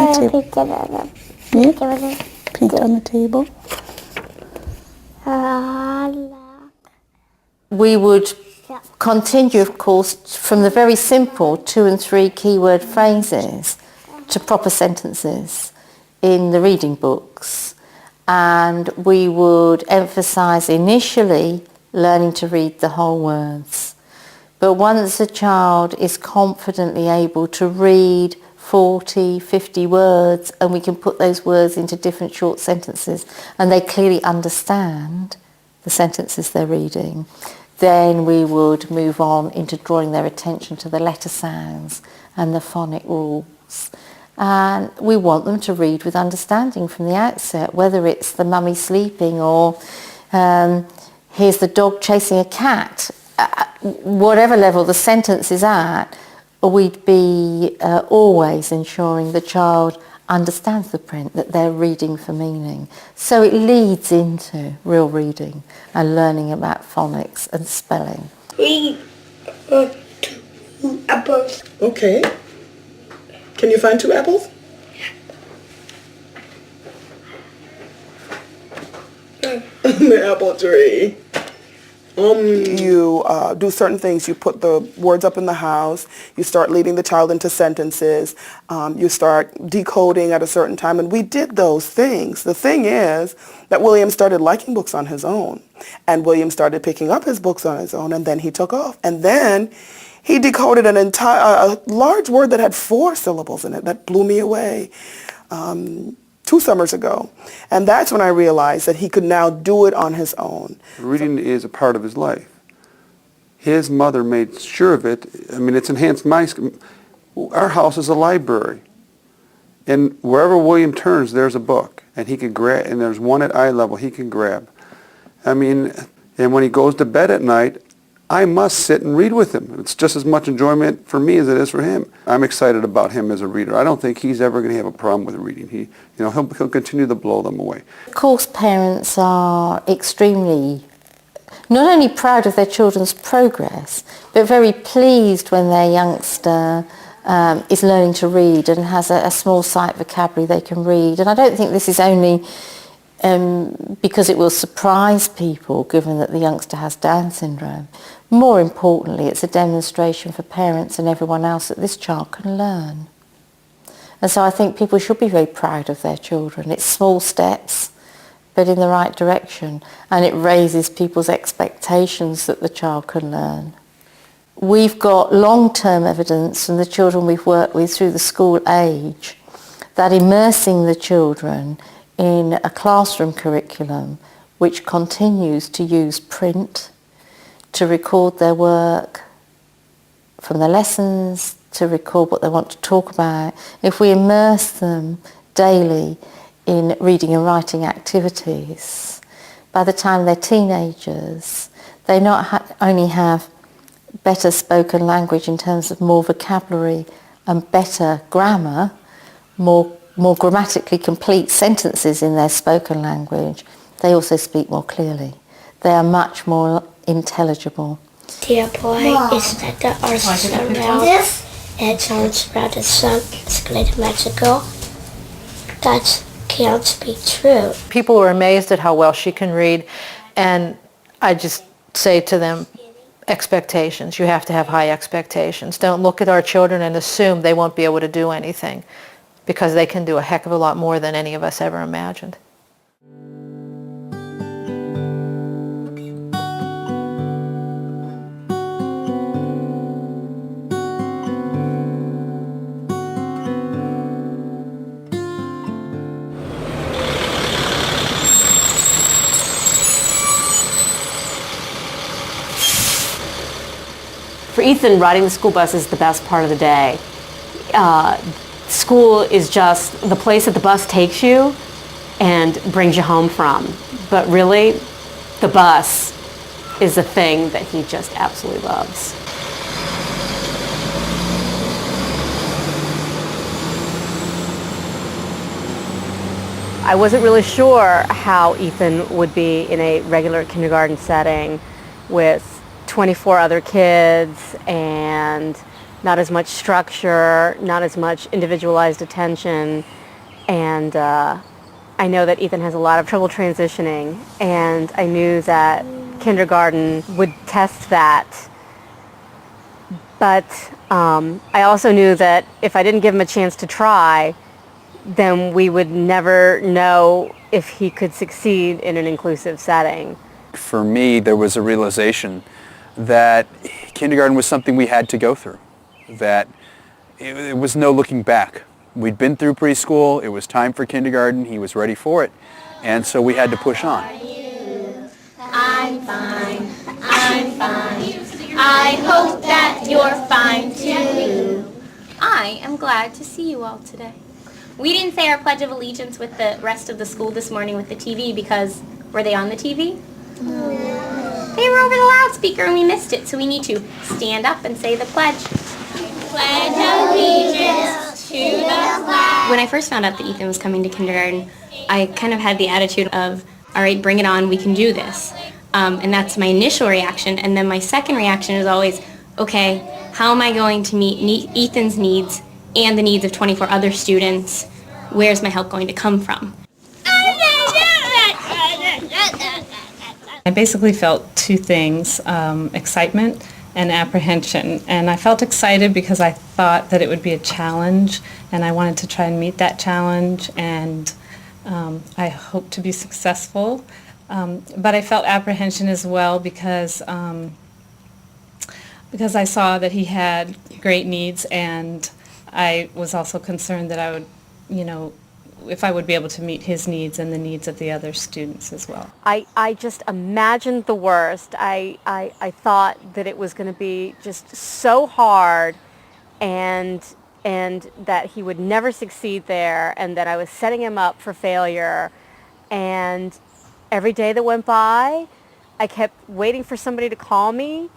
on the table. Pizza on the table. We would continue, of course, from the very simple 2 and 3 keyword phrases to proper sentences in the reading books. And we would emphasise initially learning to read the whole words. But once a child is confidently able to read 40, 50 words, and we can put those words into different short sentences, and they clearly understand the sentences they're reading, then we would move on into drawing their attention to the letter sounds and the phonic rules. And we want them to read with understanding from the outset, whether it's the mummy sleeping or here's the dog chasing a cat. Whatever level the sentence is at, we'd be always ensuring the child understands the print, that they're reading for meaning. So it leads into real reading and learning about phonics and spelling. 3 or 2 apples. Okay. Can you find 2 apples? The apple tree. You do certain things. You put the words up in the house. You start leading the child into sentences. You start decoding at a certain time. And we did those things. The thing is that William started liking books on his own. And William started picking up his books on his own. And then he took off. And then he decoded a large word that had 4 syllables in it. That blew me away. 2 summers ago. And that's when I realized that he could now do it on his own. Reading is a part of his life. His mother made sure of it. I mean, it's enhanced our house is a library. And wherever William turns, there's a book. And he could grab, and there's one at eye level he can grab. I mean, and when he goes to bed at night, I must sit and read with him. It's just as much enjoyment for me as it is for him. I'm excited about him as a reader. I don't think he's ever going to have a problem with reading. He'll continue to blow them away. Of course, parents are extremely not only proud of their children's progress, but very pleased when their youngster is learning to read and has a small sight vocabulary they can read. And I don't think this is only because it will surprise people, given that the youngster has Down syndrome. More importantly, it's a demonstration for parents and everyone else that this child can learn. And so I think people should be very proud of their children. It's small steps, but in the right direction, and it raises people's expectations that the child can learn. We've got long-term evidence from the children we've worked with through the school age that immersing the children in a classroom curriculum which continues to use print to record their work from the lessons, to record what they want to talk about. If we immerse them daily in reading and writing activities, by the time they're teenagers, they not only have better spoken language in terms of more vocabulary and better grammar, more grammatically complete sentences in their spoken language, they also speak more clearly. They are much more intelligible. Dear boy, is that the earth around? It turns around the sun, escalated Mexico. That can't be true. People are amazed at how well she can read, and I just say to them, expectations. You have to have high expectations. Don't look at our children and assume they won't be able to do anything, because they can do a heck of a lot more than any of us ever imagined. For Ethan, riding the school bus is the best part of the day. School is just the place that the bus takes you and brings you home from. But really, the bus is the thing that he just absolutely loves. I wasn't really sure how Ethan would be in a regular kindergarten setting with 24 other kids and not as much structure, not as much individualized attention, and I know that Ethan has a lot of trouble transitioning, and I knew that kindergarten would test that. But I also knew that if I didn't give him a chance to try, then we would never know if he could succeed in an inclusive setting. For me, there was a realization that kindergarten was something we had to go through, that it was no looking back. We'd been through preschool, it was time for kindergarten, he was ready for it, and so we had to push on. I'm fine, I'm fine. I hope that you're fine too. I am glad to see you all today. We didn't say our Pledge of Allegiance with the rest of the school this morning with the TV because, were they on the TV? No. They were over the loudspeaker and we missed it, so we need to stand up and say the pledge. Pledge allegiance to the flag. When I first found out that Ethan was coming to kindergarten, I kind of had the attitude of, all right, bring it on, we can do this. And that's my initial reaction. And then my second reaction is always, okay, how am I going to meet Ethan's needs and the needs of 24 other students? Where's my help going to come from? I basically felt two things, excitement and apprehension. And I felt excited because I thought that it would be a challenge, and I wanted to try and meet that challenge, and I hope to be successful. But I felt apprehension as well because I saw that he had great needs, and I was also concerned that I would, if I would be able to meet his needs and the needs of the other students as well. I just imagined the worst. I thought that it was going to be just so hard and that he would never succeed there, and that I was setting him up for failure. And every day that went by, I kept waiting for somebody to call me,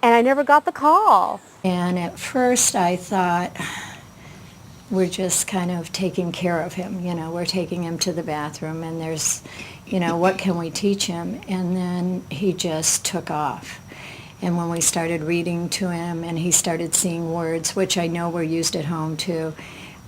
and I never got the call. And at first I thought, we're just kind of taking care of him, we're taking him to the bathroom, and there's, what can we teach him? And then he just took off. And when we started reading to him and he started seeing words, which I know were used at home too,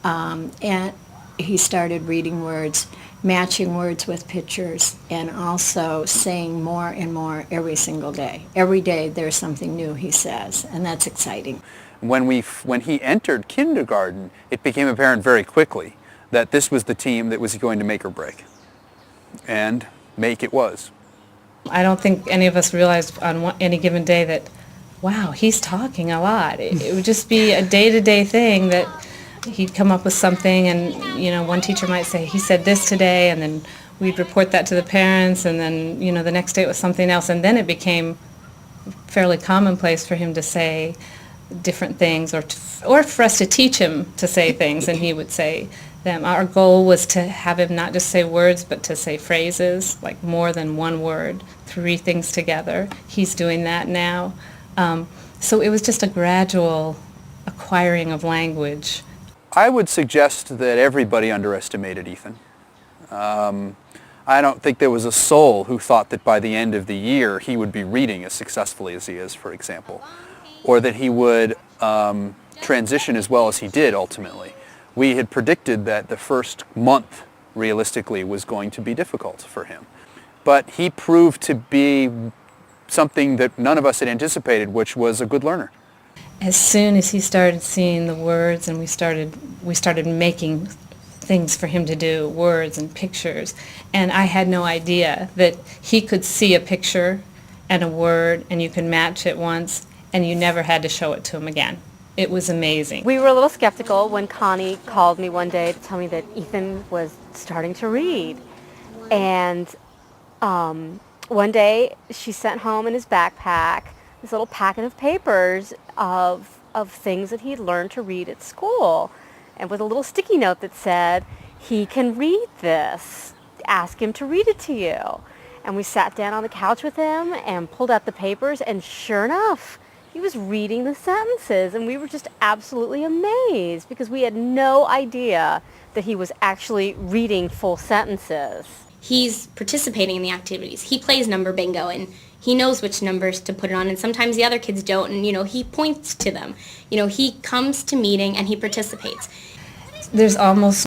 and he started reading words, matching words with pictures, and also saying more and more every single day. Every day there's something new he says, and that's exciting. When he entered kindergarten, it became apparent very quickly that this was the team that was going to make or break. And make it was. I don't think any of us realized on any given day that, wow, he's talking a lot. It would just be a day-to-day thing that he'd come up with something, and one teacher might say, he said this today, and then we'd report that to the parents, and then the next day it was something else, and then it became fairly commonplace for him to say different things, or for us to teach him to say things, and he would say them. Our goal was to have him not just say words, but to say phrases, like more than one word, 3 things together. He's doing that now. So it was just a gradual acquiring of language. I would suggest that everybody underestimated Ethan. I don't think there was a soul who thought that by the end of the year he would be reading as successfully as he is, for example, or that he would transition as well as he did ultimately. We had predicted that the first month, realistically, was going to be difficult for him. But he proved to be something that none of us had anticipated, which was a good learner. As soon as he started seeing the words, and we started making things for him to do, words and pictures, and I had no idea that he could see a picture and a word, and you could match it once, and you never had to show it to him again. It was amazing. We were a little skeptical when Connie called me one day to tell me that Ethan was starting to read. And one day she sent home in his backpack this little packet of papers of things that he'd learned to read at school, and with a little sticky note that said, he can read this. Ask him to read it to you. And we sat down on the couch with him and pulled out the papers, and sure enough, he was reading the sentences, and we were just absolutely amazed because we had no idea that he was actually reading full sentences. He's participating in the activities. He plays number bingo, and He knows which numbers to put it on, and sometimes the other kids don't, and, he points to them. He comes to meeting and he participates. There's almost